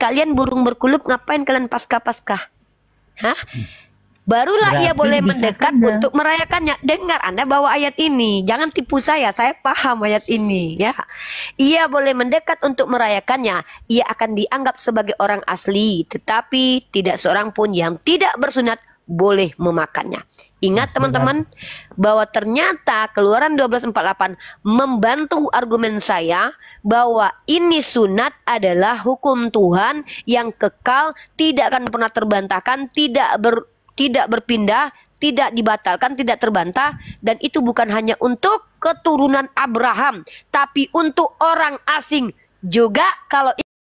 kalian burung berkulup, ngapain kalian Paskah? Hah? Barulah Berarti ia boleh dipisahkan mendekat ya. untuk merayakannya. Dengar, Anda bawa ayat ini, jangan tipu saya paham ayat ini ya. Ia boleh mendekat untuk merayakannya. Ia akan dianggap sebagai orang asli, tetapi tidak seorang pun yang tidak bersunat boleh memakannya. Ingat teman-teman, bahwa ternyata Keluaran 12:48 membantu argumen saya bahwa ini sunat adalah hukum Tuhan yang kekal, tidak akan pernah terbantahkan, tidak berpindah, tidak dibatalkan, tidak terbantah. Dan itu bukan hanya untuk keturunan Abraham, tapi untuk orang asing juga kalau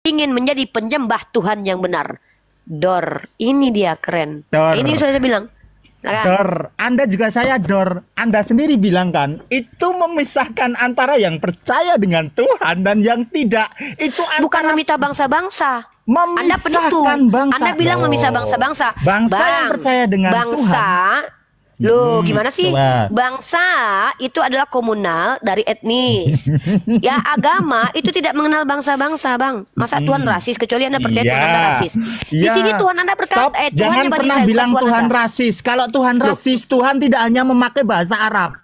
ingin menjadi penyembah Tuhan yang benar. Dor, ini dia keren. Dor. Ini sudah saya bilang. Dor, Anda juga saya Dor. Anda sendiri bilang kan, itu memisahkan antara yang percaya dengan Tuhan dan yang tidak. Itu Bukan meminta bangsa-bangsa. Anda memisahkan penipu. bangsa. Anda bilang memisah bangsa-bangsa. Bangsa yang percaya dengan bangsa, Tuhan. loh gimana sih? Coba. Bangsa itu adalah komunal dari etnis. Ya, agama itu tidak mengenal bangsa-bangsa, Bang. Masa Tuhan rasis kecuali Anda percaya Tuhan Anda rasis? Di sini Tuhan Anda berkata, Stop. Tuhannya Jangan Bani pernah Israel, bilang bukan Tuhan Anda. rasis. Kalau Tuhan rasis, Tuhan tidak hanya memakai bahasa Arab.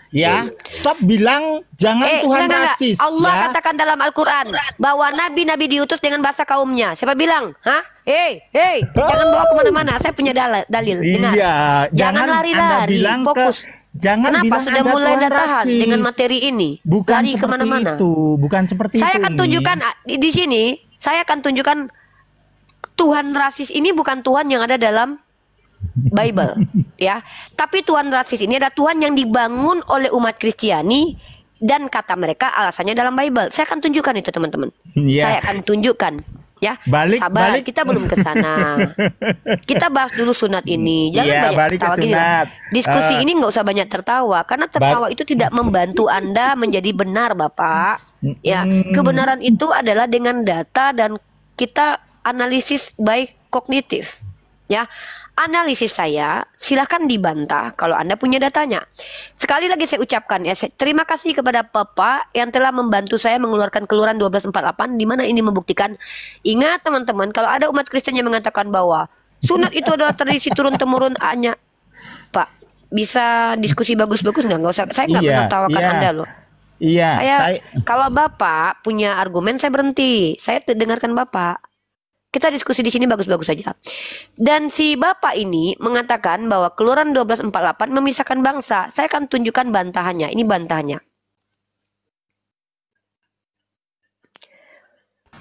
Ya, stop bilang jangan Tuhan enggak. rasis. Allah ya. katakan dalam Al-Quran bahwa nabi-nabi diutus dengan bahasa kaumnya. Siapa bilang? Hah? Hei, jangan bawa kemana-mana. Saya punya dalil. Dengar. Iya, Jangan Anda lari-lari. bilang Fokus. Jangan Kenapa bilang sudah Anda mulai Tuhan tahan rasis. dengan materi ini? Bukan Lari seperti kemana-mana. itu, bukan seperti Saya itu. akan tunjukkan di sini. Saya akan tunjukkan Tuhan rasis ini bukan Tuhan yang ada dalam Bible, ya. Tapi Tuhan rasis ini adalah Tuhan yang dibangun oleh umat Kristiani dan kata mereka alasannya dalam Bible. Saya akan tunjukkan itu, teman-teman. Iya. Saya akan tunjukkan, ya. Sabar, kita belum ke sana. Kita bahas dulu sunat ini. Jangan Iya, banyak balik ke tertawa gini. sunat. Diskusi ini nggak usah banyak tertawa karena tertawa itu tidak membantu Anda menjadi benar, Bapak. Ya, kebenaran itu adalah dengan data dan kita analisis baik kognitif. Ya, analisis saya silahkan dibantah kalau Anda punya datanya. Sekali lagi saya ucapkan ya, terima kasih kepada Bapak yang telah membantu saya mengeluarkan Keluaran 12:48 di mana ini membuktikan. Ingat teman-teman, kalau ada umat Kristen yang mengatakan bahwa sunat itu adalah tradisi turun-temurun hanya, Pak, bisa diskusi bagus-bagus nggak usah, saya nggak menertawakan Anda loh. Iya. Kalau Bapak punya argumen saya berhenti, saya dengarkan Bapak. Kita diskusi di sini bagus-bagus saja. Dan si Bapak ini mengatakan bahwa Keluaran 12:48 memisahkan bangsa. Saya akan tunjukkan bantahannya. Ini bantahannya.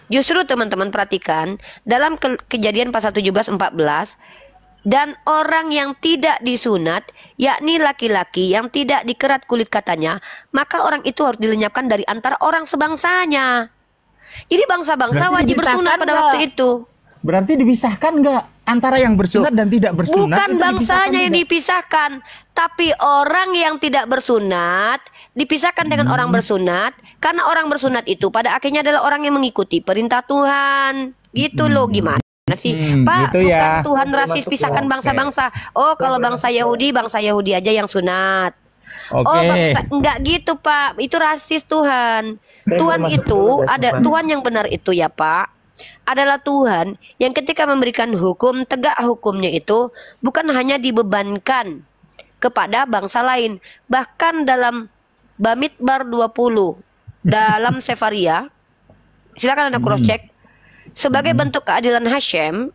Justru teman-teman perhatikan dalam Kejadian pasal 17:14, dan orang yang tidak disunat, yakni laki-laki yang tidak dikerat kulit katanya, maka orang itu harus dilenyapkan dari antara orang sebangsanya. Jadi bangsa-bangsa wajib bersunat pada waktu itu. Berarti dipisahkan nggak antara yang bersunat dan tidak bersunat? Bukan bangsanya yang dipisahkan, tapi orang yang tidak bersunat dipisahkan dengan orang bersunat, karena orang bersunat itu pada akhirnya adalah orang yang mengikuti perintah Tuhan. Gitu loh, gimana sih, Pak? Gitu ya. Bukan Tuhan rasis pisahkan bangsa-bangsa. Oh, kalau bangsa Yahudi aja yang sunat. Oh, bangsa enggak gitu, Pak. Itu rasis Tuhan. Tuhan itu ada Tuhan yang benar itu ya, Pak. Adalah Tuhan yang ketika memberikan hukum, tegak hukumnya itu bukan hanya dibebankan kepada bangsa lain. Bahkan dalam Bamidbar 20 dalam Sefaria, silakan Anda cross check, sebagai bentuk keadilan Hashem,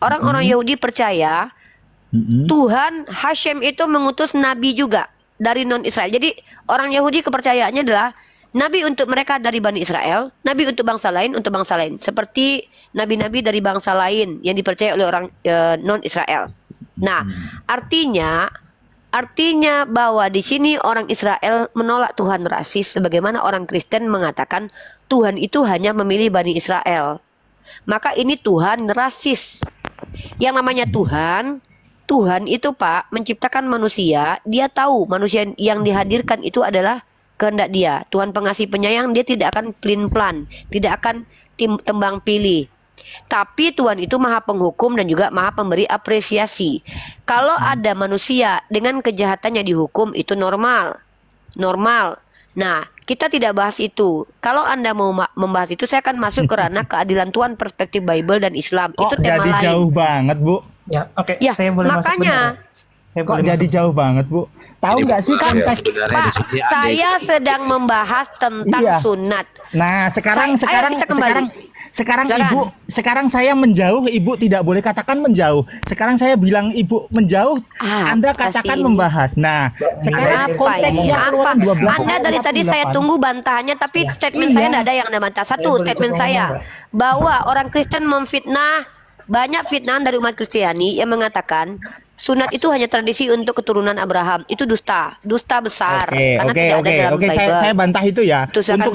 orang-orang Yahudi percaya Tuhan Hashem itu mengutus nabi juga dari non-Israel. Jadi orang Yahudi kepercayaannya adalah nabi untuk mereka dari Bani Israel, nabi untuk bangsa lain, seperti nabi-nabi dari bangsa lain yang dipercaya oleh orang non-Israel. Nah, artinya bahwa di sini orang Israel menolak Tuhan rasis, sebagaimana orang Kristen mengatakan Tuhan itu hanya memilih Bani Israel. Maka ini Tuhan rasis. Yang namanya Tuhan itu, Pak, menciptakan manusia. Dia tahu manusia yang dihadirkan itu adalah kehendak dia. Tuhan pengasih penyayang, dia tidak akan plan-plan, tidak akan tembang pilih. Tapi Tuhan itu maha penghukum dan juga maha pemberi apresiasi. Kalau ada manusia dengan kejahatannya dihukum, itu normal. Nah, kita tidak bahas itu. Kalau Anda mau membahas itu, saya akan masuk ke ranah keadilan Tuhan, perspektif Bible dan Islam. Itu tema jadi lain. Jauh banget, Bu. Ya, oke. Ya, Saya boleh makanya. Saya Kok jadi jauh banget, Bu? Tahu nggak sih konteks? Pak, saya sedang membahas tentang sunat. Nah, sekarang Ibu, sekarang saya menjauh, Ibu tidak boleh katakan menjauh. Sekarang saya bilang Ibu menjauh, Anda katakan membahas. Nah, sekarang konteksnya apa? Anda dari tadi saya tunggu bantahannya, tapi statement saya tidak ada yang Anda bantah. Satu, statement saya bahwa orang Kristen memfitnah, banyak fitnahan dari umat Kristiani yang mengatakan sunat itu hanya tradisi untuk keturunan Abraham. Itu dusta besar. Karena tidak ada dalam Bible. Saya bantah itu ya. Untuk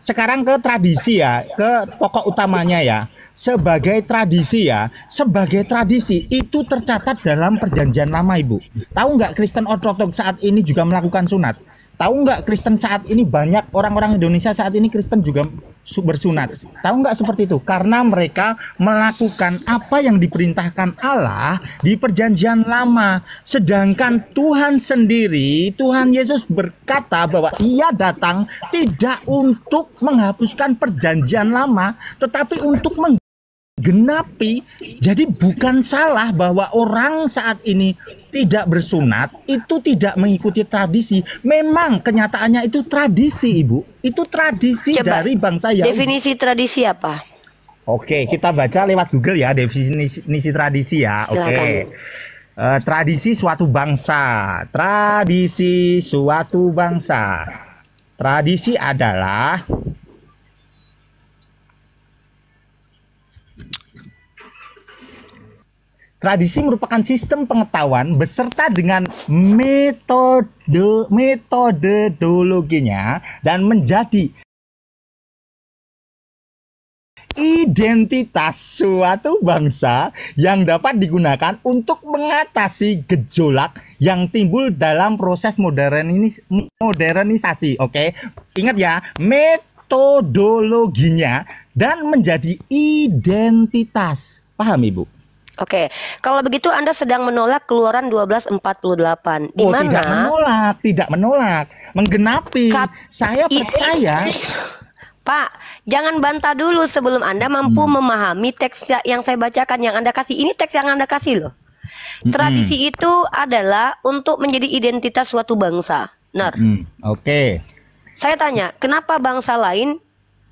sekarang ke tradisi ya, ke pokok utamanya ya. Sebagai tradisi itu tercatat dalam perjanjian lama, Ibu. Tahu nggak Kristen Ortodoks saat ini juga melakukan sunat? Tahu nggak Kristen saat ini banyak orang-orang Indonesia saat ini Kristen juga bersunat? Tahu nggak seperti itu? Karena mereka melakukan apa yang diperintahkan Allah di perjanjian lama. Sedangkan Tuhan sendiri, Tuhan Yesus berkata bahwa Ia datang tidak untuk menghapuskan perjanjian lama, tetapi untuk menggenapi. Jadi bukan salah bahwa orang saat ini tidak bersunat, itu tidak mengikuti tradisi. Memang kenyataannya itu tradisi, Ibu. Itu tradisi dari bangsa Yahudi. Definisi tradisi apa? Oke, kita baca lewat Google ya, definisi tradisi ya. Oke. Tradisi suatu bangsa. Tradisi suatu bangsa. Tradisi adalah tradisi merupakan sistem pengetahuan beserta dengan metodologinya dan menjadi identitas suatu bangsa yang dapat digunakan untuk mengatasi gejolak yang timbul dalam proses modernisasi. Oke, ingat ya, metodologinya dan menjadi identitas. Paham, Ibu? Oke, kalau begitu Anda sedang menolak Keluaran 12:48. Di mana? Tidak menolak, menggenapi. Saya percaya. Pak, jangan bantah dulu sebelum Anda mampu memahami teks yang saya bacakan, yang Anda kasih. Ini teks yang Anda kasih loh. Tradisi itu adalah untuk menjadi identitas suatu bangsa. Benar. Oke. Saya tanya, kenapa bangsa lain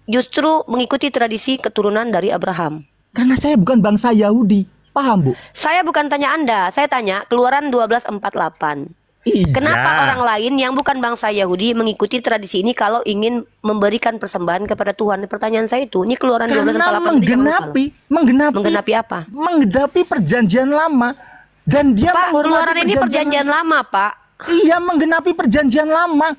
justru mengikuti tradisi keturunan dari Abraham? Karena saya bukan bangsa Yahudi. Paham, Bu? Saya bukan tanya Anda, saya tanya Keluaran 12:48. Iya. Kenapa orang lain yang bukan bangsa Yahudi mengikuti tradisi ini kalau ingin memberikan persembahan kepada Tuhan? Pertanyaan saya itu, ini Keluaran 12:48. Menggenapi apa? Menggenapi perjanjian lama. Dan dia Pak, Keluaran ini perjanjian lama, Pak. Iya, menggenapi perjanjian lama.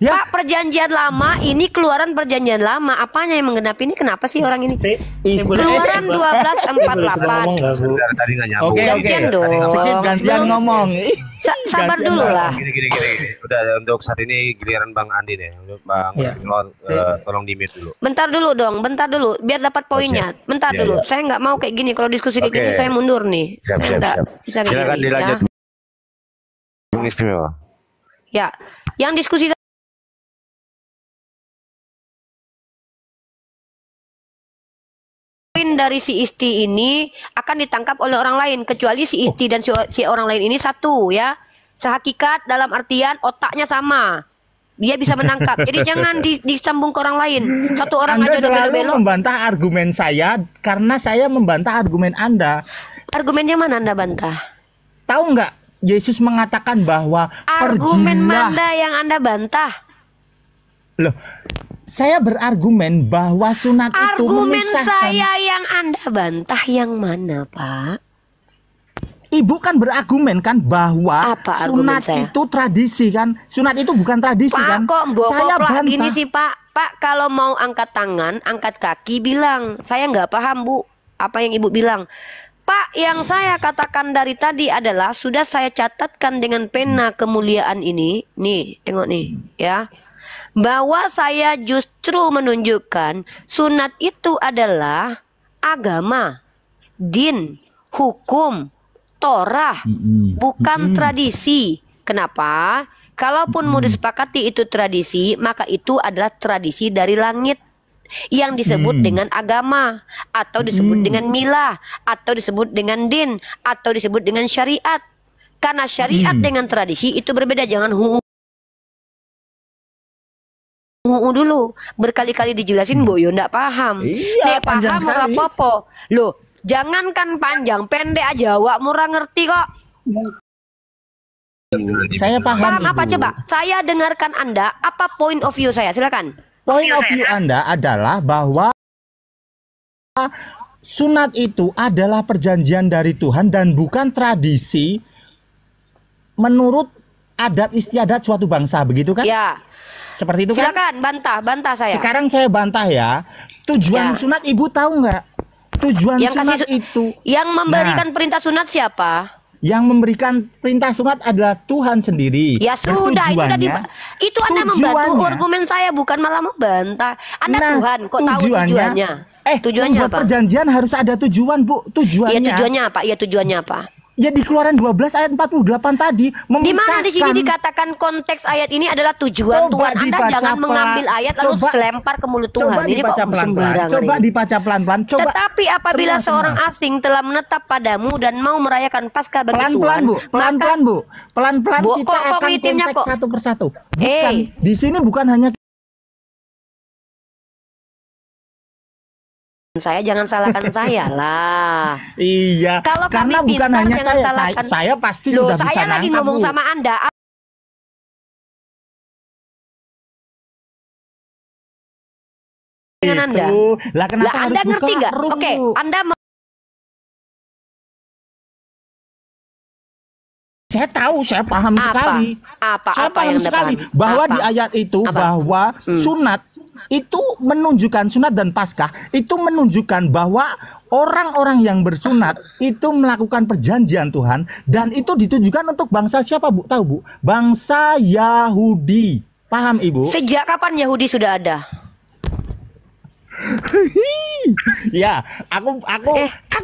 Ya. Pak, perjanjian lama ini Keluaran perjanjian lama. Apanya yang menggenapi ini? Kenapa sih orang ini? Keluaran 12:48. Tadi nggak nyambung. Gantian dong. Gantian ngomong. Sabar dulu lah. Gini. Udah, untuk saat ini giliran Bang Andi deh. Bang tolong di-mute dulu. Bentar dulu dong, bentar dulu. Biar dapat poinnya. Bentar dulu. Saya nggak mau kayak gini. Kalau diskusi kayak gini saya mundur nih. Siap. Silakan dilanjut. Bang Istimewa. Ya, yang diskusi dari si Isti ini akan ditangkap oleh orang lain, kecuali si Isti dan si orang lain ini satu ya, sehakikat dalam artian otaknya sama, dia bisa menangkap. Jadi jangan disambung ke orang lain. Satu orang Anda aja udah belok-belok membantah argumen saya karena saya membantah argumen Anda. Argumennya mana Anda bantah? Tahu nggak, Yesus mengatakan bahwa argumen mana yang Anda bantah? Loh, saya berargumen bahwa sunat itu argumen memisahkan. Saya yang Anda bantah yang mana, Pak? Ibu kan berargumen kan bahwa sunat itu tradisi kan. Sunat itu bukan tradisi Pak, kan. Kok saya bantah. Gini sih Pak. Pak, kalau mau angkat tangan, angkat kaki, bilang. Saya nggak paham, Bu. Apa yang Ibu bilang? Pak, yang saya katakan dari tadi adalah sudah saya catatkan dengan pena kemuliaan ini. Nih, tengok nih, ya. Bahwa saya justru menunjukkan sunat itu adalah agama, din, hukum, Torah, bukan tradisi. Kenapa? Kalaupun mau disepakati itu tradisi, maka itu adalah tradisi dari langit yang disebut dengan agama, atau disebut dengan milah, atau disebut dengan din, atau disebut dengan syariat. Karena syariat dengan tradisi itu berbeda. Jangan dulu berkali-kali dijelasin boyo ndak paham. Iya, Nek paham ora apa-apa. Loh, jangankan panjang, pendek aja awak murah ngerti kok. Saya paham. Paham apa coba? Saya dengarkan Anda, apa point of view saya? Silakan. Point of view Anda adalah bahwa sunat itu adalah perjanjian dari Tuhan dan bukan tradisi menurut adat istiadat suatu bangsa, begitu kan? Ya. Seperti itu kan? Silakan, bantah saya. Sekarang saya bantah ya. Tujuan sunat Ibu tahu nggak? Tujuan yang sunat itu. Yang memberikan perintah sunat siapa? Yang memberikan perintah sunat adalah Tuhan sendiri. Ya sudah, itu Anda membantu argumen saya, bukan malah membantah. Anda Tuhan, kok tahu tujuannya? Tujuannya apa? Perjanjian harus ada tujuan, Bu. Tujuannya. Iya, tujuannya apa? Iya, tujuannya apa? Ya di Keluaran 12 ayat 48 tadi memisahkan. Di mana di sini dikatakan konteks ayat ini adalah tujuan Tuhan? Anda jangan mengambil ayat lalu selempar ke mulut Tuhan. Ini kok sembarangan. Coba dibaca pelan-pelan. Tetapi apabila seorang asing telah menetap padamu dan mau merayakan Paskah bagi Tuhan, pelan-pelan Bu. Pelan-pelan kita akan konteks satu persatu. Bukan, di sini bukan hanya saya, jangan salahkan saya lah. Iya. Kalau karena kami bukan pintar, hanya jangan salahkan. Saya pasti Loh, sudah bisa saya lagi ngomong Bu. sama Anda. Dengan Anda. Lah kenapa Anda harus ngerti nggak? Oke, Anda saya tahu, saya paham sekali. Saya paham sekali bahwa di ayat itu bahwa sunat itu menunjukkan, sunat dan Paskah itu menunjukkan bahwa orang-orang yang bersunat itu melakukan perjanjian Tuhan, dan itu ditujukan untuk bangsa siapa, Bu? Tahu, Bu? Bangsa Yahudi. Paham, Ibu? Sejak kapan Yahudi sudah ada? Ya, aku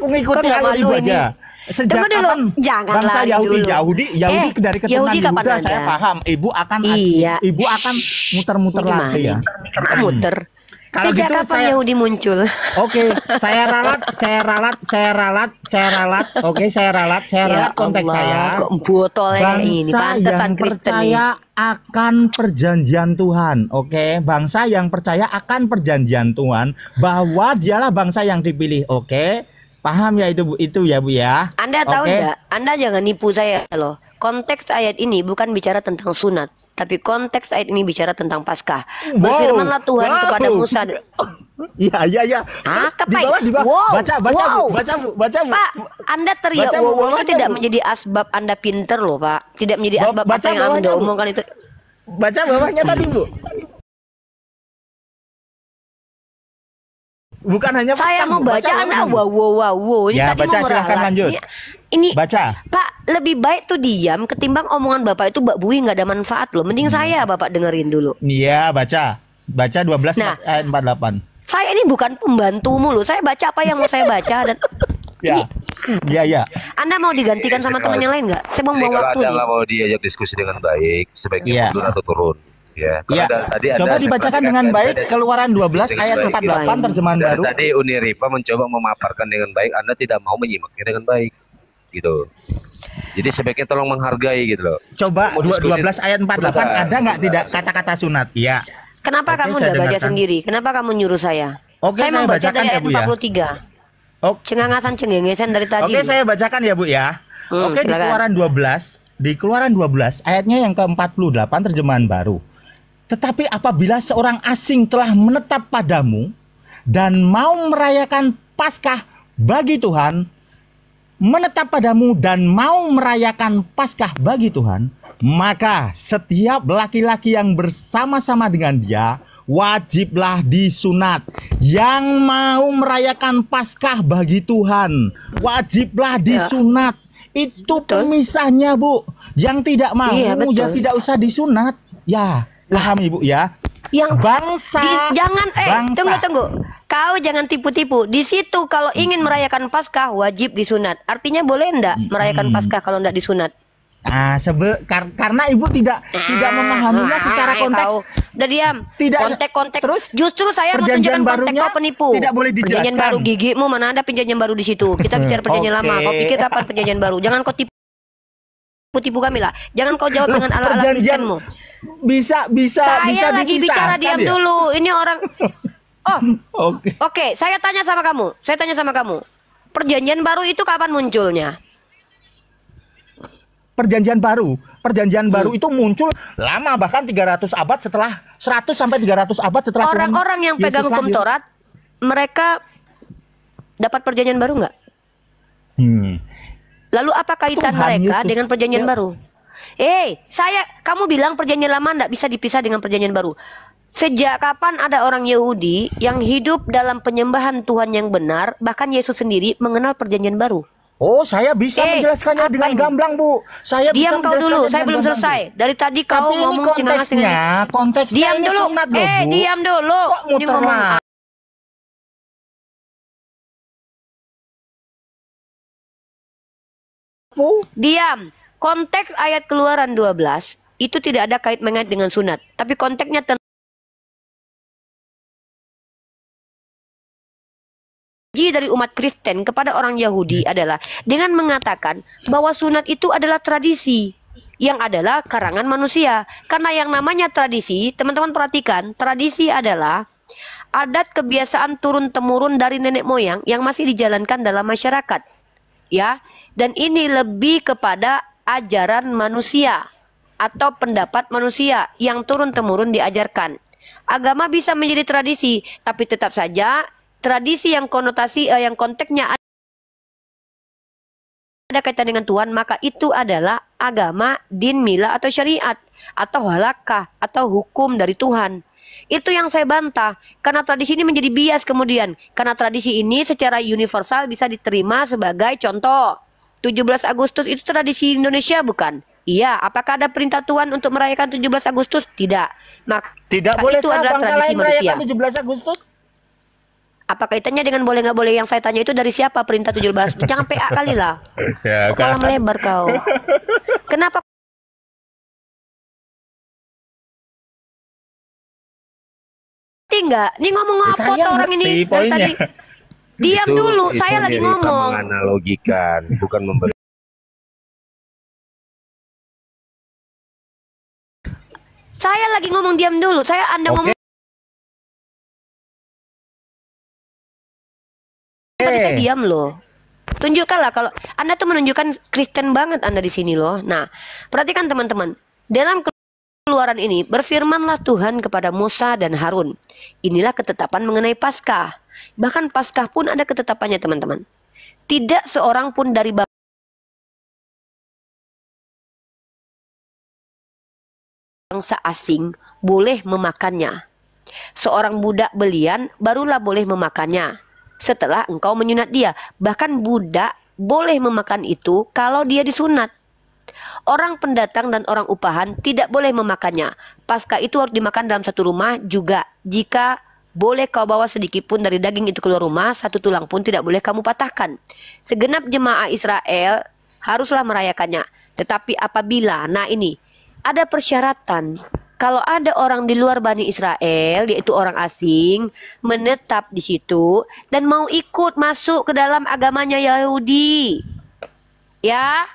ngikutin alur Ibu aja. Sejak kapan bangsa Yahudi dari keturunan Yehuda, saya paham. Ibu akan muter-muter lagi ya. Muter. Kalau sejak gitu kapan Yahudi muncul? Oke, saya ralat. Oke, saya ralat konteks saya. Kok botolnya ini pantesan Kristen percaya akan perjanjian Tuhan. Oke, bangsa yang percaya akan perjanjian Tuhan bahwa dialah bangsa yang dipilih. Oke. Paham ya itu ya Bu ya. Anda tahu enggak? Anda jangan nipu saya loh. Konteks ayat ini bukan bicara tentang sunat, tapi konteks ayat ini bicara tentang Paskah. Berfirmanlah Tuhan kepada Musa. Iya. Di bawah. Baca Bu. Pak, Anda teriak wow itu tidak menjadi asbab Anda pinter loh, Pak. Tidak menjadi asbab apa yang Anda omongkan itu. Baca bawahnya tadi, Bu. Bukan hanya saya mau baca Anda wow. Ini ya, tadi baca, mau silahkan lanjut. Ini baca. Pak, lebih baik tuh diam ketimbang omongan Bapak itu Mbak Bui nggak ada manfaat loh. Mending saya Bapak dengerin dulu. Iya, baca 12 ayat 48. Saya ini bukan pembantumu loh. Saya baca apa yang mau saya baca dan Iya. Anda mau digantikan sama temannya lain nggak? Saya mau bawa waktu. Kalau Anda mau diajak diskusi dengan baik, sebaiknya mundur atau turun. Ya, tadi coba dibacakan dengan baik Keluaran 12 ayat 48 terjemahan baru. Tadi Uniripa mencoba memaparkan dengan baik, Anda tidak mau menyimaknya dengan baik, gitu. Jadi sebaiknya tolong menghargai gitu loh. Coba 12 ayat 48 ada nggak tidak kata-kata sunat? Ya. Kenapa kamu nggak baca sendiri? Kenapa kamu nyuruh saya? Saya membaca dari ayat 43. Cengangasan cengengesan dari tadi. Oke, saya bacakan ya Bu ya. Oke, di Keluaran 12 ayatnya yang ke-48 terjemahan baru. Tetapi apabila seorang asing telah menetap padamu dan mau merayakan Paskah bagi Tuhan, maka setiap laki-laki yang bersama-sama dengan dia wajiblah disunat. Yang mau merayakan Paskah bagi Tuhan wajiblah disunat. Itu pemisahnya, Bu. Yang tidak mau ya tidak usah disunat. Ya. Paham Ibu ya? Yang bangsa tunggu. Kau jangan tipu-tipu. Di situ kalau ingin merayakan Paskah wajib disunat. Artinya boleh enggak merayakan Paskah kalau enggak disunat? Nah, karena ibu tidak memahaminya secara konteks. Udah diam. Tidak Kontek-kontek. terus Justru saya mau tunjukkan konteks kau penipu. Tidak boleh dijelaskan. Perjanjian baru gigimu, mana ada perjanjian baru di situ. Kita bicara perjanjian lama. Kau pikir kapan perjanjian baru? Jangan kau tipu kami lah. Jangan kau jawab dengan ala-ala Kristenmu. Bisa saya lagi bicara, diam dulu. Ini orang. Oh, oke. Saya tanya sama kamu. Perjanjian baru itu kapan munculnya? Perjanjian baru itu muncul lama, bahkan 300 abad setelah 100 sampai 300 abad setelah orang-orang yang pegang hukum Taurat, mereka dapat perjanjian baru nggak? Lalu apa kaitan mereka dengan perjanjian baru? Kamu bilang perjanjian lama nggak bisa dipisah dengan perjanjian baru. Sejak kapan ada orang Yahudi yang hidup dalam penyembahan Tuhan yang benar, bahkan Yesus sendiri mengenal perjanjian baru? Oh, saya bisa menjelaskannya dengan gamblang, Bu. Diam kau dulu, saya belum selesai. Dari tadi kau ngomong konteksnya. Diam dulu. Diam dulu. Ini ngomong. Diam. Konteks ayat Keluaran 12 itu tidak ada kait mengait dengan sunat, tapi konteksnya dari umat Kristen kepada orang Yahudi adalah dengan mengatakan bahwa sunat itu adalah tradisi yang adalah karangan manusia. Karena yang namanya tradisi, teman-teman perhatikan, tradisi adalah adat kebiasaan turun-temurun dari nenek moyang yang masih dijalankan dalam masyarakat. Ya, dan ini lebih kepada ajaran manusia atau pendapat manusia yang turun-temurun diajarkan. Agama bisa menjadi tradisi, tapi tetap saja tradisi yang yang konteksnya ada kaitan dengan Tuhan, maka itu adalah agama, din, mila atau syariat atau halakah atau hukum dari Tuhan. Itu yang saya bantah, karena tradisi ini menjadi bias kemudian. Karena tradisi ini secara universal bisa diterima sebagai contoh. 17 Agustus itu tradisi Indonesia bukan? Iya, apakah ada perintah Tuhan untuk merayakan 17 Agustus? Tidak. Maka tidak boleh itu adalah tradisi manusia. 17 Agustus? Apa kaitannya dengan boleh nggak boleh yang saya tanya itu dari siapa perintah 17? Jangan PA kali lah. Ya, malah melebar kau. Kenapa? Enggak, ini ngomong apa tuh orang ini dari tadi? Diam dulu, saya lagi ngomong. Menganalogikan, bukan memberi. Saya lagi ngomong, diam dulu. Anda ngomong. Tadi saya diam loh. Tunjukkanlah kalau Anda tuh menunjukkan Kristen banget Anda di sini loh. Nah, perhatikan teman-teman. Dalam Keluaran ini berfirmanlah Tuhan kepada Musa dan Harun. Inilah ketetapan mengenai Paskah. Bahkan Paskah pun ada ketetapannya teman-teman. Tidak seorang pun dari bangsa asing boleh memakannya. Seorang budak belian barulah boleh memakannya setelah engkau menyunat dia. Bahkan budak boleh memakan itu kalau dia disunat. Orang pendatang dan orang upahan tidak boleh memakannya. Paskah itu harus dimakan dalam satu rumah juga. Jika boleh kau bawa sedikit pun dari daging itu keluar rumah, satu tulang pun tidak boleh kamu patahkan. Segenap jemaah Israel haruslah merayakannya. Tetapi apabila, nah ini, ada persyaratan. Kalau ada orang di luar Bani Israel, yaitu orang asing, menetap di situ dan mau ikut masuk ke dalam agamanya Yahudi, ya,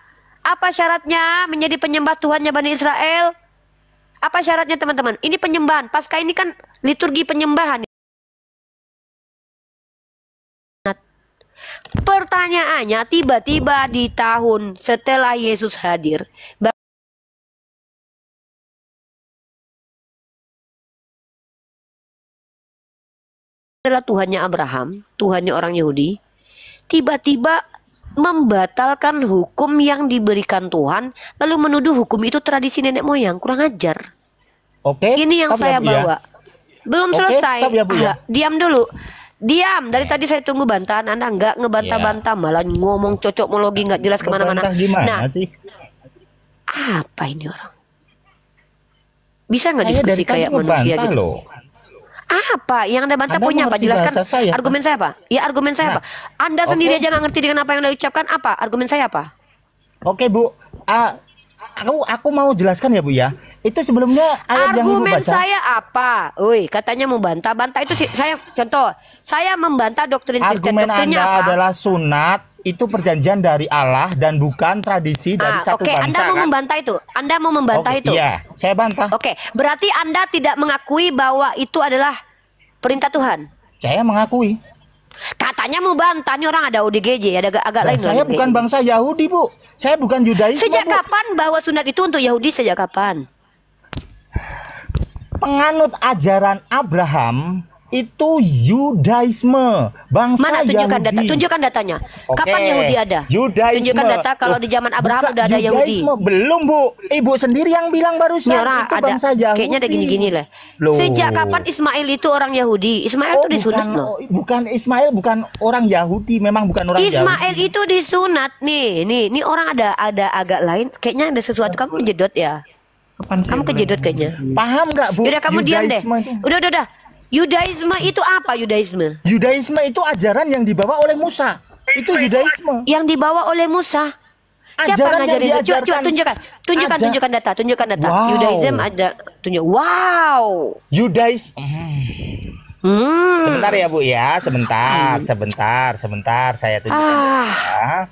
apa syaratnya menjadi penyembah Tuhannya Bani Israel? Apa syaratnya teman-teman? Ini penyembahan. Paskah ini kan liturgi penyembahan. Pertanyaannya, tiba-tiba di tahun setelah Yesus hadir, adalah Tuhannya Abraham, Tuhannya orang Yahudi, tiba-tiba membatalkan hukum yang diberikan Tuhan, lalu menuduh hukum itu tradisi nenek moyang. Kurang ajar. Oke. Ini yang saya bawa. Belum selesai. Diam dulu. Diam. Dari tadi saya tunggu bantahan Anda, nggak ngebantah-bantah, malah ngomong cocokmologi nggak jelas kemana-mana. Nah, apa ini orang? Bisa nggak diskusi kayak manusia gitu? Loh. Apa yang Anda bantah? Punya apa? Jelaskan argumen saya apa? Ya, argumen saya apa? Anda sendiri aja nggak ngerti dengan apa yang Anda ucapkan. Apa argumen saya apa? Oke Bu, Aku mau jelaskan ya Bu ya. Itu sebelumnya ayat yang Ibu Argumen baca. saya apa? Woi, katanya mau bantah itu saya contoh. Saya membantah doktrin Kristen. Argumen Doktrinnya Anda apa? adalah sunat, itu perjanjian dari Allah dan bukan tradisi dari satu Oke, bangsa. Anda mau kan? membantah itu? Anda mau membantah itu? Iya, saya bantah. Oke, berarti Anda tidak mengakui bahwa itu adalah perintah Tuhan. Saya mengakui. Katanya mau bantah, nih orang ada ODGJ, ada agak lain. Saya bukan bangsa Yahudi, Bu. Saya bukan Yudaisme. Sejak Bu. kapan bahwa sunat itu untuk Yahudi? Sejak kapan? Penganut ajaran Abraham itu Yudaisme, bangsa Mana tunjukkan Yahudi. data? Tunjukkan datanya. Oke, Kapan Yahudi ada? Yudaisme. Tunjukkan data kalau di zaman Abraham Bukan udah ada Yahudi. Yudaisme. Belum, Bu. Ibu sendiri yang bilang barusan Ini orang itu ada, bangsa Yahudi. kayaknya ada gini-gini lah. Loh. Sejak kapan Ismail itu orang Yahudi? Ismail itu disunat loh. Bukan Ismail, bukan orang Yahudi, memang bukan orang Ismail Yahudi. itu disunat nih orang ada agak lain. Kayaknya ada sesuatu kamu kejedot ya. Kamu kejedot kayaknya. Paham nggak, Bu? Udah kamu diam deh. Yudaisme itu. Udah. Yudaisme itu apa Yudaisme? Yudaisme itu ajaran yang dibawa oleh Musa. Itu Yudaisme. Yang dibawa oleh Musa. Siapa Ajaran ngajarin yang itu? Coba diajarkan. tunjukkan data. Wow. Yudaism ada Wow. Sebentar ya Bu ya, sebentar. Saya tunjukkan. Ya.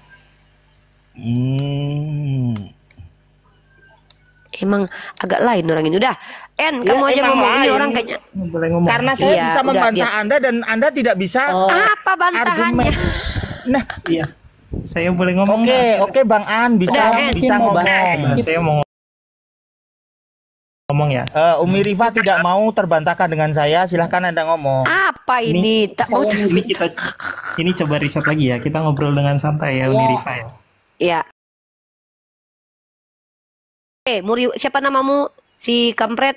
Emang agak lain orang ini. Udah, kamu aja emang ngomong. Ini lain. orang kayaknya. Boleh ngomong. Karena saya Iya, bisa udah, membantah diam. Anda dan Anda tidak bisa Apa bantahannya? Nah, Iya. Saya boleh ngomong. oke Bang An bisa Udah, En. bisa Mau ngomong. bahas. Saya mau ngomong ya. Umi Rifa tidak mau terbantahkan dengan saya, silahkan Anda ngomong. Apa ini? Tak mau. Ini coba riset lagi ya. Kita ngobrol dengan santai ya, Uni Rifa ya. Ya. Siapa namamu? Si kampret.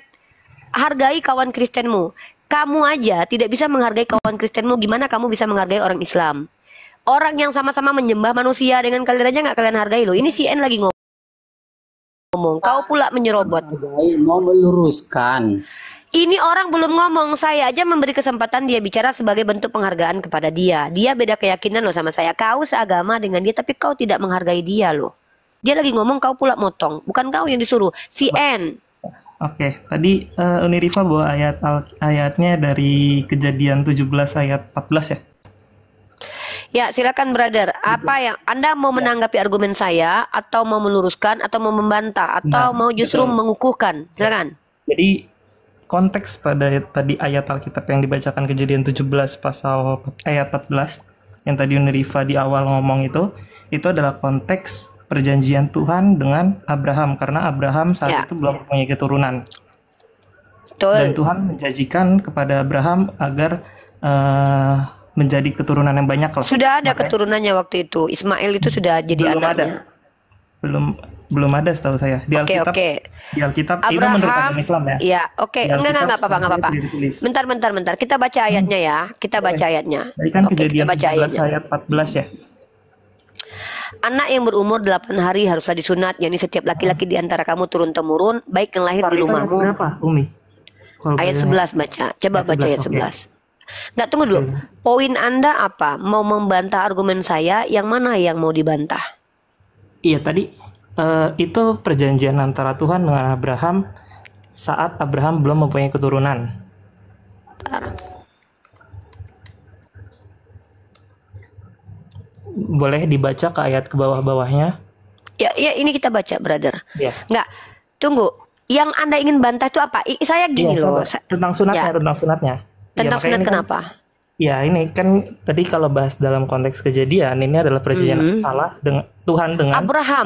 Hargai kawan Kristenmu. Kamu aja tidak bisa menghargai kawan Kristenmu. Gimana kamu bisa menghargai orang Islam? Orang yang sama-sama menyembah manusia dengan kalian aja nggak kalian hargai loh. Ini si N lagi ngomong. Kau pula menyerobot. Mau meluruskan. Ini orang belum ngomong. Saya aja memberi kesempatan dia bicara sebagai bentuk penghargaan kepada dia. Dia beda keyakinan loh sama saya. Kau seagama dengan dia, tapi kau tidak menghargai dia loh. Dia lagi ngomong, kau pula motong. Bukan kau yang disuruh. Si N. Oke, tadi Uni Rifa bawa ayatnya dari Kejadian 17 ayat 14 ya. Ya, silakan brother. Apa yang Anda mau menanggapi argumen saya, atau mau meluruskan, atau mau membantah, atau mau justru mengukuhkan? Silakan. Jadi konteks pada tadi ayat Alkitab yang dibacakan Kejadian 17 pasal ayat 14 yang tadi Uni Rifa di awal ngomong itu adalah konteks perjanjian Tuhan dengan Abraham, karena Abraham saat itu belum punya keturunan. Betul. Dan Tuhan menjanjikan kepada Abraham agar menjadi keturunan yang banyak lah. Sudah ada keturunannya waktu itu. Ismail itu sudah jadi Belum anaknya. Belum ada setahu saya. Di Alkitab. Di Alkitab itu menurut agama Islam ya. Iya, oke. Di Enggak Alkitab apa-apa, enggak apa-apa. tidak ditulis. Bentar. Kita baca ayatnya ya. Kita baca ayatnya. Tadi kan Oke, Kejadian kita baca 17 ayatnya. ayat 14 ya. Anak yang berumur 8 hari haruslah disunat, yakni setiap laki-laki di antara kamu turun-temurun, baik yang lahir di rumahmu. Berapa, Umi? Kalau Ayat boleh. 11 baca. Coba Ayat baca ayat 11, oke. 11. Nggak, tunggu dulu. Poin Anda apa? Mau membantah argumen saya, yang mana yang mau dibantah? Iya, tadi itu perjanjian antara Tuhan dengan Abraham saat Abraham belum mempunyai keturunan. Bentar. Boleh dibaca ke ayat ke bawah-bawahnya? Ya, ini kita baca, brother. Iya. Nggak, tunggu. Yang Anda ingin bantah itu apa? Saya gini Iya, loh. tentang sunatnya, Ya. tentang sunatnya. Tentang makanya sunat ini kan- kenapa? Ya, ini kan tadi kalau bahas dalam konteks kejadian, ini adalah perjanjian Allah dengan Tuhan dengan Abraham.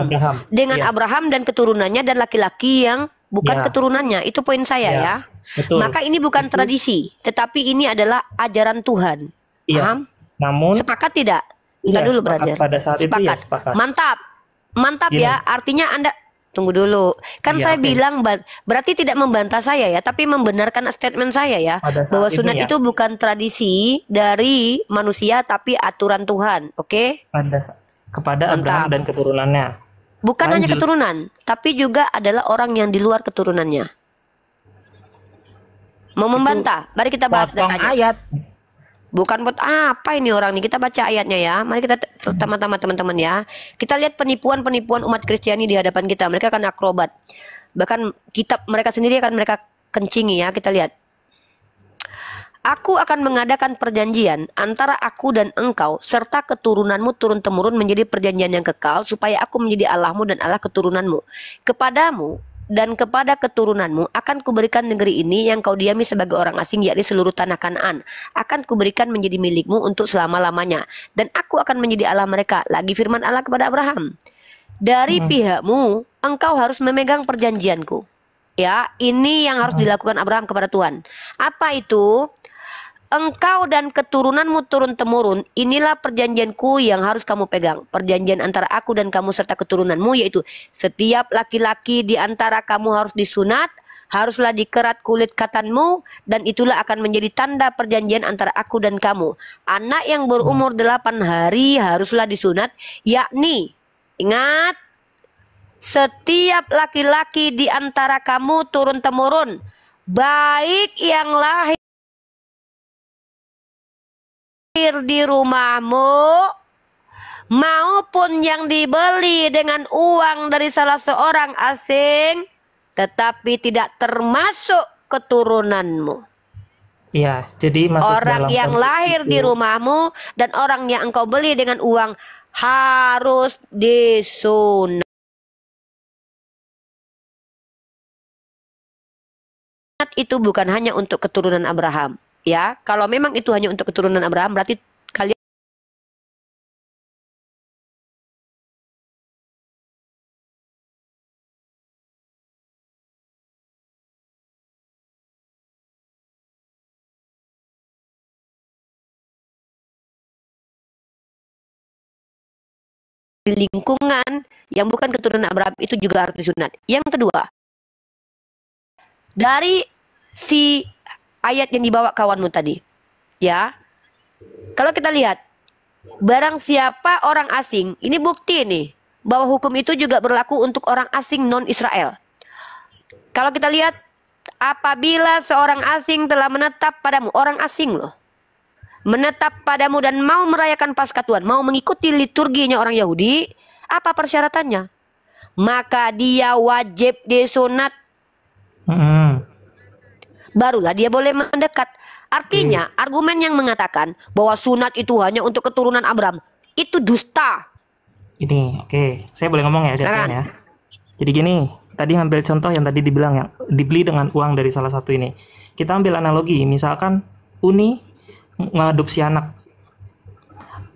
Dengan Iya. Abraham dan keturunannya dan laki-laki yang bukan Ya. keturunannya. Itu poin saya Ya, ya. betul. Maka ini bukan tradisi, tetapi ini adalah ajaran Tuhan. Iya. Paham? Namun Sepakat tidak? Iya, Kita dulu, sepakat. brother. Pada saat itu ya sepakat. Mantap Gini. ya. Artinya Anda tunggu dulu. Kan Iya, saya oke. bilang berarti tidak membantah saya ya, tapi membenarkan statement saya ya, Pada saat bahwa ini sunat ya. itu bukan tradisi dari manusia tapi aturan Tuhan. Oke? kepada Mantap. Abraham dan keturunannya. Bukan hanya Lanjut. keturunan, tapi juga adalah orang yang di luar keturunannya. Mau membantah? Mari kita bahas Potong datanya. ayat. Bukan buat apa ini orang nih. Kita baca ayatnya ya. Mari kita pertama-tama teman-teman ya. Kita lihat penipuan-penipuan umat Kristiani di hadapan kita. Mereka kan akrobat. Bahkan kitab mereka sendiri akan mereka kencingi ya. Kita lihat. Aku akan mengadakan perjanjian antara aku dan engkau serta keturunanmu turun-temurun menjadi perjanjian yang kekal supaya aku menjadi Allahmu dan Allah keturunanmu. Kepadamu dan kepada keturunanmu akan kuberikan negeri ini yang kau diami sebagai orang asing, yakni seluruh tanah Kanaan. Akan kuberikan menjadi milikmu untuk selama-lamanya. Dan aku akan menjadi Allah mereka. Lagi firman Allah kepada Abraham. Dari pihakmu, engkau harus memegang perjanjianku. Ya, ini yang harus dilakukan Abraham kepada Tuhan. Apa itu? Engkau dan keturunanmu turun-temurun, inilah perjanjianku yang harus kamu pegang. Perjanjian antara aku dan kamu serta keturunanmu, yaitu setiap laki-laki di antara kamu harus disunat, haruslah dikerat kulit katanmu, dan itulah akan menjadi tanda perjanjian antara aku dan kamu. Anak yang berumur 8 hari haruslah disunat, yakni, ingat, setiap laki-laki di antara kamu turun-temurun, baik yang lahir di rumahmu maupun yang dibeli dengan uang dari salah seorang asing, tetapi tidak termasuk keturunanmu. Iya, jadi masuk orang dalam yang lahir di rumahmu dan orang yang engkau beli dengan uang harus disunat. Itu bukan hanya untuk keturunan Abraham. Ya, kalau memang itu hanya untuk keturunan Abraham, berarti kalian di lingkungan yang bukan keturunan Abraham itu juga harus disunat. Yang kedua, dari si ayat yang dibawa kawanmu tadi, ya, kalau kita lihat, barang siapa orang asing, ini bukti nih, bahwa hukum itu juga berlaku untuk orang asing non-Israel. Kalau kita lihat, apabila seorang asing telah menetap padamu, orang asing loh, menetap padamu dan mau merayakan Paskah Tuhan, mau mengikuti liturginya orang Yahudi, apa persyaratannya? Maka dia wajib disunat. Barulah dia boleh mendekat. Artinya argumen yang mengatakan bahwa sunat itu hanya untuk keturunan Abraham itu dusta. Ini oke, saya boleh ngomong ya, ya. Jadi gini, tadi ambil contoh yang tadi dibilang yang dibeli dengan uang dari salah satu ini. Kita ambil analogi, misalkan Uni mengadopsi anak,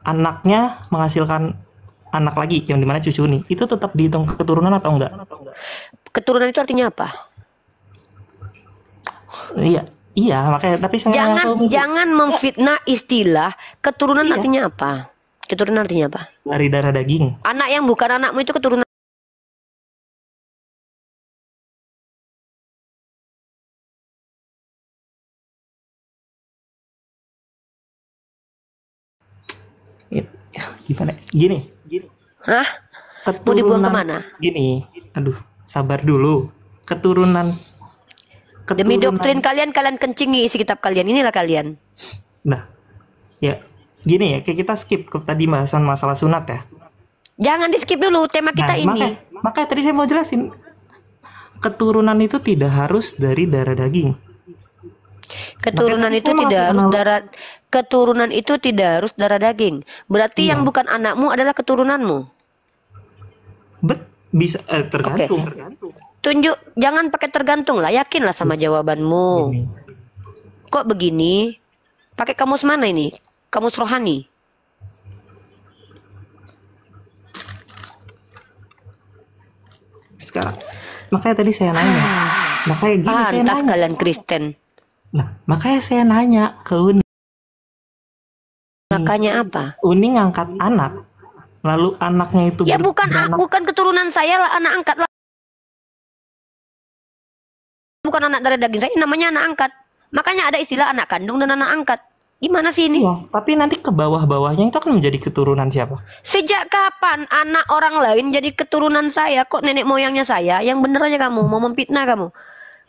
anaknya menghasilkan anak lagi yang dimana cucu Uni, itu tetap dihitung keturunan atau enggak? Keturunan itu artinya apa? Iya, makanya tapi saya jangan memfitnah istilah keturunan. Artinya apa? Keturunan artinya apa? Dari darah daging. Anak yang bukan anakmu itu keturunan. Gimana? Gini. Hah? Mau dibuang kemana? Gini, aduh, sabar dulu. Keturunan demi doktrin kalian kencingi isi kitab kalian. Inilah kalian. Nah, ya gini ya, kayak kita skip ke tadi bahasan masalah sunat ya. Jangan di skip dulu tema kita ini. Makanya tadi saya mau jelasin, keturunan itu tidak harus dari darah daging. Keturunan itu tidak harus keturunan itu tidak harus darah daging. Berarti yang bukan anakmu adalah keturunanmu. Bisa tergantung. Tunjuk, jangan pakai tergantung lah, yakinlah sama jawabanmu. Kok begini? Pakai kamus mana ini? Kamus rohani. Sekarang, makanya tadi saya nanya. Makanya gini saya nanya. Kalian Kristen. Nah, makanya saya nanya ke Uni. Makanya apa? Uni ngangkat anak, lalu anaknya itu ya bukan keturunan saya lah, anak angkat lah. Bukan anak dari daging saya, namanya anak angkat. Makanya ada istilah anak kandung dan anak angkat. Gimana sih ini? Iya, tapi nanti ke bawah-bawahnya itu akan menjadi keturunan siapa? Sejak kapan anak orang lain jadi keturunan saya? Kok nenek moyangnya saya? Yang bener aja kamu, mau memfitnah kamu.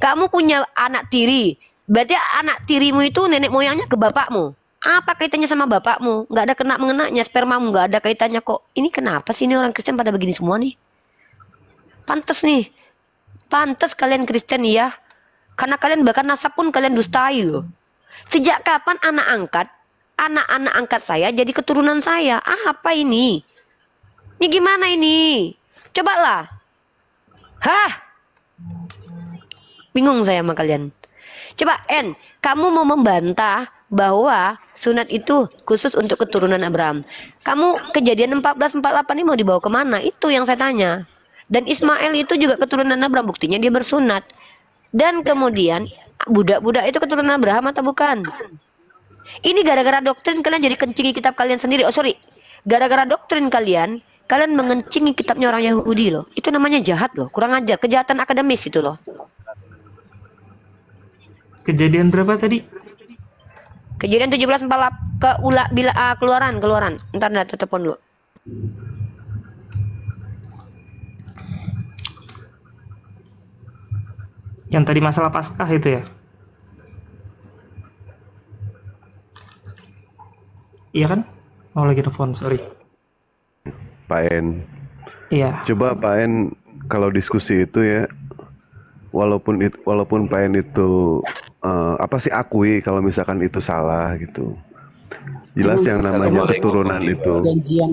Kamu punya anak tiri. Berarti anak tirimu itu nenek moyangnya ke bapakmu. Apa kaitannya sama bapakmu? Nggak ada kena mengenanya, spermamu nggak ada kaitannya kok. Ini kenapa sih ini orang Kristen pada begini semua nih? Pantes nih. Pantes kalian Kristen ya. Karena kalian bahkan nasab pun kalian dustai loh. Sejak kapan anak-anak angkat saya jadi keturunan saya? Apa ini? Ini gimana ini? Cobalah. Hah? Bingung saya sama kalian. Coba kamu mau membantah bahwa sunat itu khusus untuk keturunan Abraham. Kamu Kejadian 14:48 ini mau dibawa kemana? Itu yang saya tanya. Dan Ismail itu juga keturunan Abraham, buktinya dia bersunat. Dan kemudian budak-budak itu keturunan Abraham atau bukan? Ini gara-gara doktrin kalian jadi kencingi kitab kalian sendiri. Oh sorry, gara-gara doktrin kalian mengencingi kitabnya orang Yahudi loh. Itu namanya jahat loh, kurang ajar, kejahatan akademis itu loh. Kejadian berapa tadi? Kejadian 17:48 keluaran. Ntar data telepon dulu. Yang tadi masalah Paskah itu ya? Iya kan? Oh lagi telepon, sorry. Pak En. Iya. Coba Pak En kalau diskusi itu ya, walaupun Pak En itu apa sih akui kalau misalkan itu salah gitu. Jelas yang namanya keturunan itu.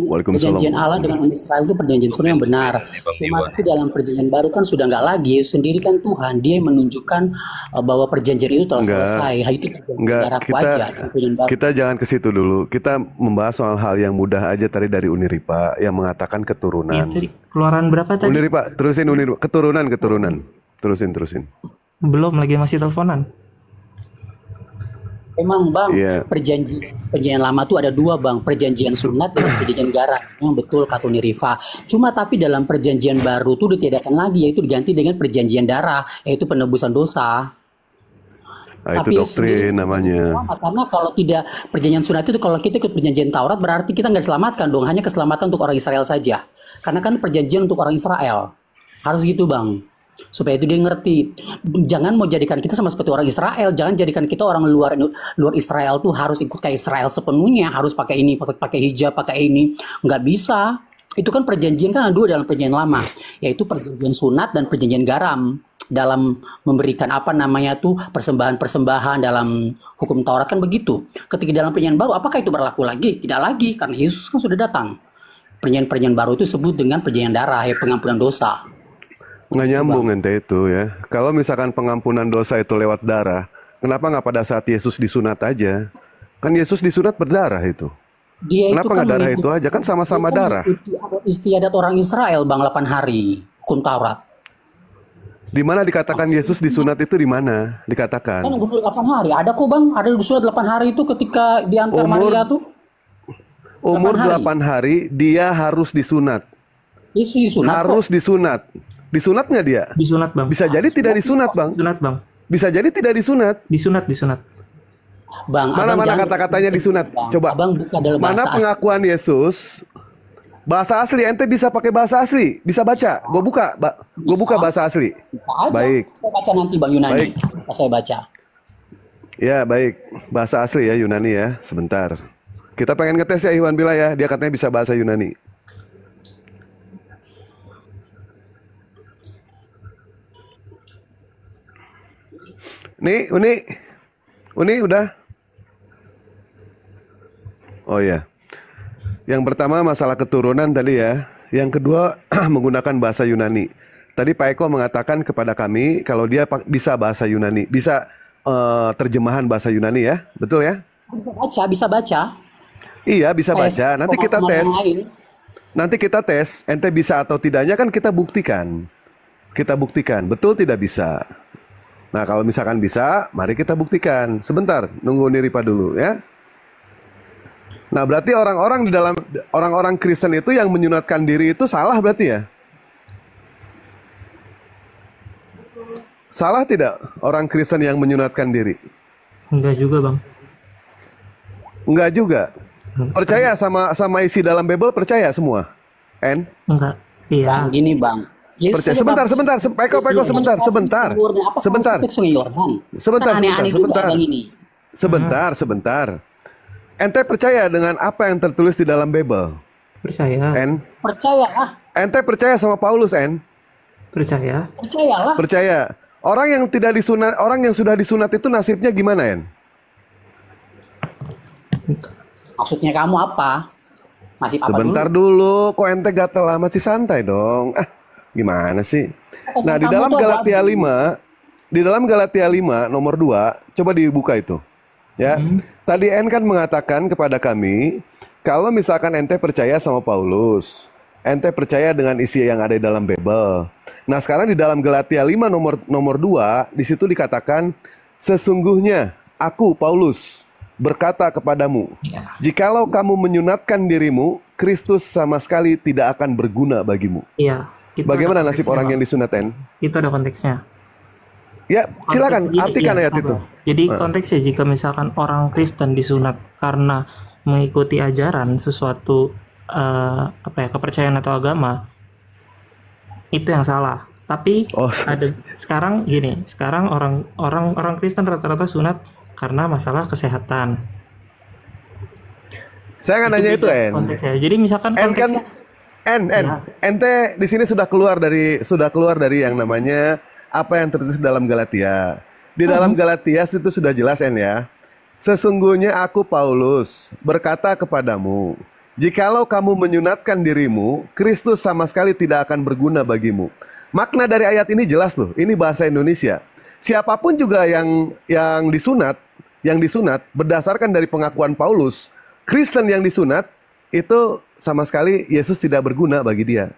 Perjanjian Allah dengan umat Israel itu perjanjian sunnah yang benar. Cuma tapi dalam perjanjian baru kan sudah nggak lagi. Sendiri kan Tuhan dia menunjukkan bahwa perjanjian itu telah selesai. Itu kita jangan ke situ dulu. Kita membahas soal hal yang mudah aja tadi dari Uniripa yang mengatakan keturunan. Iya, tadi keluaran berapa tadi? Uniripa, terusin Uniripa. Keturunan. Terusin. Belum, lagi masih teleponan. Emang Bang, perjanjian lama tuh ada dua Bang, perjanjian sunat dan perjanjian garam. Yang betul kata Rifa. Cuma tapi dalam perjanjian baru tuh ditiadakan lagi, yaitu diganti dengan perjanjian darah, yaitu penebusan dosa. Tapi itu doktrin namanya. Karena kalau tidak perjanjian sunat itu, kalau kita ikut perjanjian Taurat berarti kita nggak diselamatkan dong, hanya keselamatan untuk orang Israel saja. Karena kan perjanjian untuk orang Israel. Harus gitu Bang. Supaya itu dia ngerti, jangan mau jadikan kita sama seperti orang Israel, jangan jadikan kita orang luar Israel tuh harus ikut kayak Israel sepenuhnya, harus pakai ini, pakai hijab, pakai ini, nggak bisa. Itu kan perjanjian kan ada dua dalam perjanjian lama, yaitu perjanjian sunat dan perjanjian garam dalam memberikan apa namanya tuh persembahan dalam hukum Taurat kan begitu. Ketika dalam perjanjian baru, apakah itu berlaku lagi? Tidak lagi, karena Yesus kan sudah datang. Perjanjian baru itu disebut dengan perjanjian darah, ya pengampunan dosa. Nggak nyambung ente itu ya. Kalau misalkan pengampunan dosa itu lewat darah, kenapa nggak pada saat Yesus disunat aja? Kan Yesus disunat berdarah itu. Kenapa nggak darah itu aja? Kan sama-sama darah. Istiadat orang Israel Bang 8 hari, hukum Taurat. Di mana dikatakan Yesus disunat itu di mana? Dikatakan. Kan 8 hari. Ada kok Bang, ada disunat 8 hari itu ketika diantar Maria tuh. Umur 8 hari dia harus disunat. Yesus disunat. Harus disunat. Disunat nggak dia? Disunat Bang. Bisa jadi tidak disunat Bang. Disunat Bang. Bisa jadi tidak disunat. Disunat. Bang, mana kata-katanya disunat? Bang, coba. Abang buka dalam mana pengakuan Yesus? Bahasa asli, ente bisa pakai bahasa asli, bisa baca. Gue buka bahasa asli. Baik. Saya baca nanti Bang Yunani. Baik. Saya baca. Ya baik, bahasa asli ya Yunani ya. Sebentar. Kita pengen ngetes ya Iwan Bila ya. Dia katanya bisa bahasa Yunani. Nih, Uni udah. Oh ya. Yang pertama masalah keturunan tadi ya. Yang kedua menggunakan bahasa Yunani. Tadi Pak Eko mengatakan kepada kami kalau dia bisa bahasa Yunani, bisa terjemahan bahasa Yunani ya, betul ya? Bisa baca. Iya bisa baca. Nanti kita tes. Nanti kita tes. Ente bisa atau tidaknya kan kita buktikan. Betul tidak bisa. Nah kalau misalkan bisa, mari kita buktikan. Sebentar, nunggu Niripa dulu ya. Nah berarti orang-orang Kristen itu yang menyunatkan diri itu salah berarti ya? Salah tidak orang Kristen yang menyunatkan diri? Enggak juga Bang. Enggak juga. Percaya sama isi dalam Bible, percaya semua? Enggak. Iya. Bang, gini Bang. Percaya. Sebentar. Peko, sebentar. Sebentar. ente percaya dengan apa yang tertulis di dalam Bible? Percaya. Percayalah. Ente percaya sama Paulus, Percaya. Percayalah. Percaya. Orang yang tidak disunat, orang yang sudah disunat itu nasibnya gimana, Maksudnya kamu apa? Masih apa Sebentar dulu? dulu, kok ente gatel amat sih, santai dong. Gimana sih? Nah, di Kamu dalam tuh Galatia abu-abu. 5, di dalam Galatia 5 nomor 2, coba dibuka itu. Ya. Tadi kan mengatakan kepada kami, kalau misalkan ente percaya sama Paulus, ente percaya dengan isi yang ada di dalam Bible. Nah, sekarang di dalam Galatia 5 nomor 2, di situ dikatakan, sesungguhnya aku Paulus berkata kepadamu, jikalau kamu menyunatkan dirimu, Kristus sama sekali tidak akan berguna bagimu. Iya. Itu Bagaimana ada nasib konteksnya, orang Bang. yang disunat, Itu ada konteksnya. Ya, silakan Konteks- artikan iya, ayat itu. Jadi konteksnya jika misalkan orang Kristen disunat karena mengikuti ajaran sesuatu kepercayaan atau agama, itu yang salah. Tapi sekarang orang Kristen rata-rata sunat karena masalah kesehatan. Saya nggak nanya itu, konteksnya. Jadi misalkan kan konteksnya ente di sini sudah keluar dari yang namanya apa yang tertulis dalam Galatia. Di dalam Galatia itu sudah jelas, ya. Sesungguhnya aku Paulus berkata kepadamu, jikalau kamu menyunatkan dirimu, Kristus sama sekali tidak akan berguna bagimu. Makna dari ayat ini jelas loh. Ini bahasa Indonesia. Siapapun juga yang disunat berdasarkan dari pengakuan Paulus, Kristen yang disunat itu sama sekali Yesus tidak berguna bagi dia.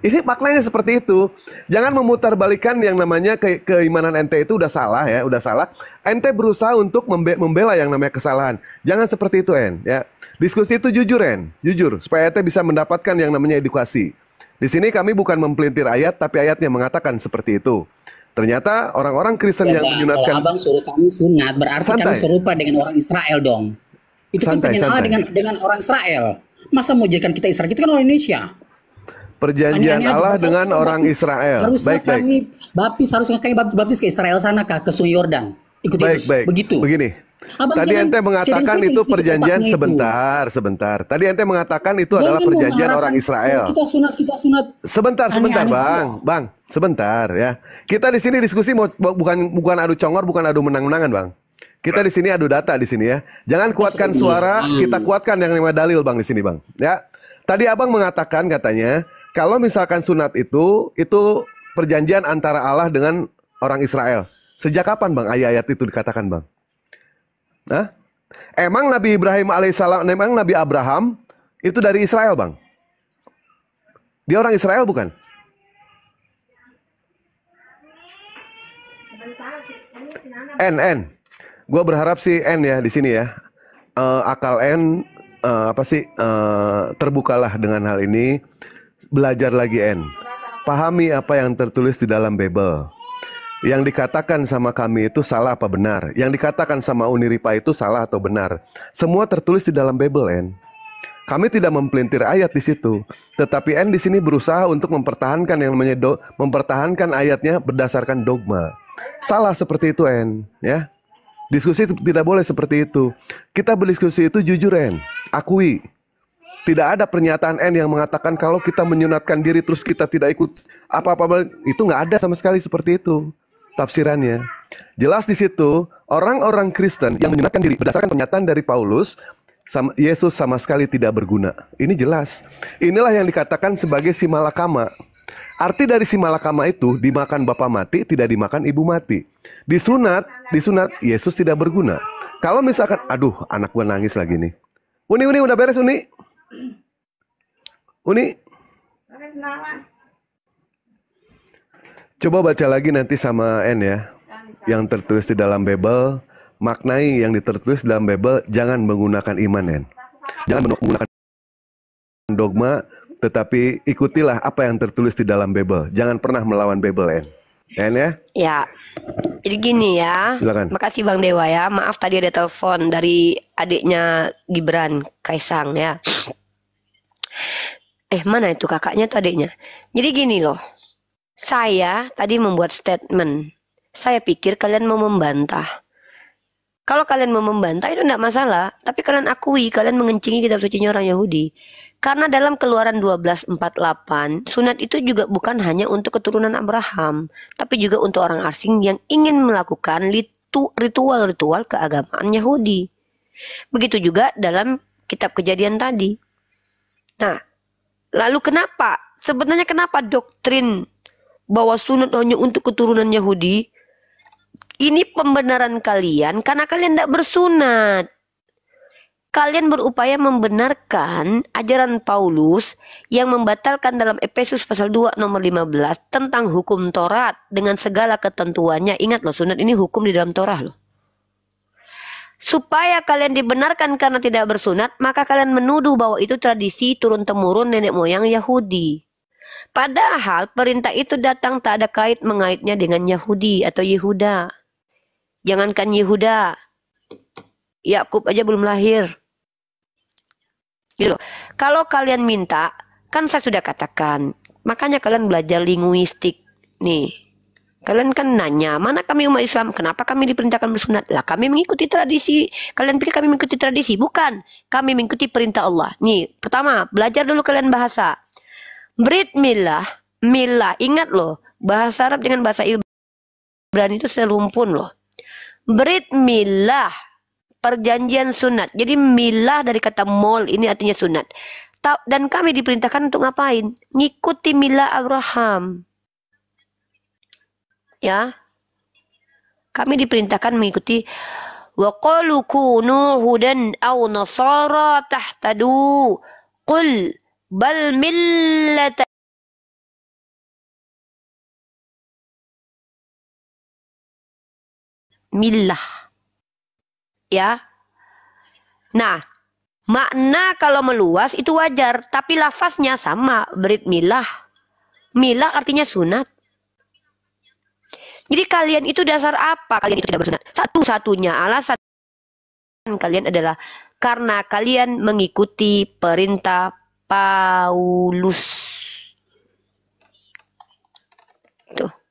Ini maknanya seperti itu. Jangan memutarbalikkan yang namanya keimanan ente itu udah salah, ya, udah salah. Ente berusaha untuk membela yang namanya kesalahan. Jangan seperti itu, ya. Diskusi itu jujur, jujur, supaya ente bisa mendapatkan yang namanya edukasi. Di sini kami bukan mempelintir ayat, tapi ayatnya mengatakan seperti itu. Ternyata orang-orang Kristen yang menyunatkan. Kalau abang suruh kami sunat, berarti kami serupa dengan orang Israel dong. Itu kan pengen Allah dengan orang Israel. Masa mau jadikan kita Israel? Kita kan orang Indonesia. Perjanjian Allah dengan orang Israel. Harusnya Baik. kami harusnya kami baptis ke Israel sana kah, ke Sungai Yordan. Ikut Yesus. Baik. Begitu. Begini. Abang Tadi ente mengatakan itu perjanjian sebentar. Tadi ente mengatakan itu adalah perjanjian orang Israel. Kita sunat. Sebentar, Bang. Sebentar, ya. Kita di sini diskusi bukan adu congor, bukan adu menang-menangan, Bang. Kita di sini adu data di sini, ya. Jangan kuatkan suara, kita kuatkan yang namanya dalil, Bang, di sini, Bang. Ya. Tadi Abang mengatakan katanya kalau misalkan sunat itu perjanjian antara Allah dengan orang Israel. Sejak kapan, Bang, ayat-ayat itu dikatakan, Bang? Nah, emang Nabi Ibrahim alaihissalam, emang Nabi Abraham itu dari Israel, Bang? Dia orang Israel bukan? Gue berharap sih ya di sini, ya. Akal terbukalah dengan hal ini. Belajar lagi, pahami apa yang tertulis di dalam Bible. Yang dikatakan sama kami itu salah apa benar? Yang dikatakan sama Uniripa itu salah atau benar? Semua tertulis di dalam Bible, Kami tidak mempelintir ayat di situ, tetapi di sini berusaha untuk mempertahankan yang namanya mempertahankan ayatnya berdasarkan dogma. Salah seperti itu, ya. Diskusi tidak boleh seperti itu. Kita berdiskusi itu jujur, akui. Tidak ada pernyataan yang mengatakan kalau kita menyunatkan diri terus kita tidak ikut apa-apa, itu nggak ada sama sekali seperti itu tafsirannya. Jelas di situ orang-orang Kristen yang menyunatkan diri berdasarkan pernyataan dari Paulus, Yesus sama sekali tidak berguna. Ini jelas. Inilah yang dikatakan sebagai simalakama. Arti dari simalakama itu dimakan bapak mati, tidak dimakan ibu mati. Disunat Yesus tidak berguna. Kalau misalkan, aduh, anak gua nangis lagi nih. Uni udah beres, Uni. Coba baca lagi nanti sama ya. Yang tertulis di dalam Bible, maknai yang tertulis dalam Bible, jangan menggunakan iman, Jangan menggunakan dogma, tetapi ikutilah apa yang tertulis di dalam Bible. Jangan pernah melawan Bible, ya. Ya. Jadi gini, ya. Silakan. Makasih Bang Dewa, ya. Maaf tadi ada telepon dari adiknya Gibran, Kaisang, ya. Mana itu kakaknya atau adiknya? Jadi gini loh. Saya tadi membuat statement. Saya pikir kalian mau membantah. Kalau kalian mau membantah itu tidak masalah, tapi kalian akui kalian mengencingi kitab sucinya orang Yahudi. Karena dalam Keluaran 12:48, sunat itu juga bukan hanya untuk keturunan Abraham, tapi juga untuk orang asing yang ingin melakukan ritual-ritual keagamaan Yahudi. Begitu juga dalam kitab Kejadian tadi. Nah, lalu kenapa? Sebenarnya kenapa doktrin bahwa sunat hanya untuk keturunan Yahudi? Ini pembenaran kalian karena kalian tidak bersunat. Kalian berupaya membenarkan ajaran Paulus yang membatalkan dalam Efesus pasal 2 nomor 15 tentang hukum Taurat dengan segala ketentuannya. Ingat loh, sunat ini hukum di dalam Taurat loh. Supaya kalian dibenarkan karena tidak bersunat, maka kalian menuduh bahwa itu tradisi turun-temurun nenek moyang Yahudi. Padahal perintah itu datang tak ada kait mengaitnya dengan Yahudi atau Yehuda. Jangankan Yehuda, Yakub aja belum lahir. Gitu. Kalau kalian minta, kan saya sudah katakan, makanya kalian belajar linguistik. Nih, kalian kan nanya, mana kami umat Islam, kenapa kami diperintahkan bersunat? Lah kami mengikuti tradisi. Kalian pikir kami mengikuti tradisi? Bukan, kami mengikuti perintah Allah. Nih, pertama, belajar dulu kalian bahasa. Brit milah, ingat loh, bahasa Arab dengan bahasa Ibrani itu serumpun loh. Brit milah, perjanjian sunat. Jadi milah dari kata mol, ini artinya sunat. Dan kami diperintahkan untuk ngapain? Ngikuti milah Abraham. Ya, kami diperintahkan mengikuti wa qalu kunu hudan aw nasara tahtadu qul bal millata millah. Ya. Nah, makna kalau meluas itu wajar, tapi lafaznya sama, brit milah. Milah artinya sunat. Jadi kalian itu dasar apa? Kalian itu tidak bersunat. Satu-satunya alasan kalian adalah karena kalian mengikuti perintah Paulus. Tuh.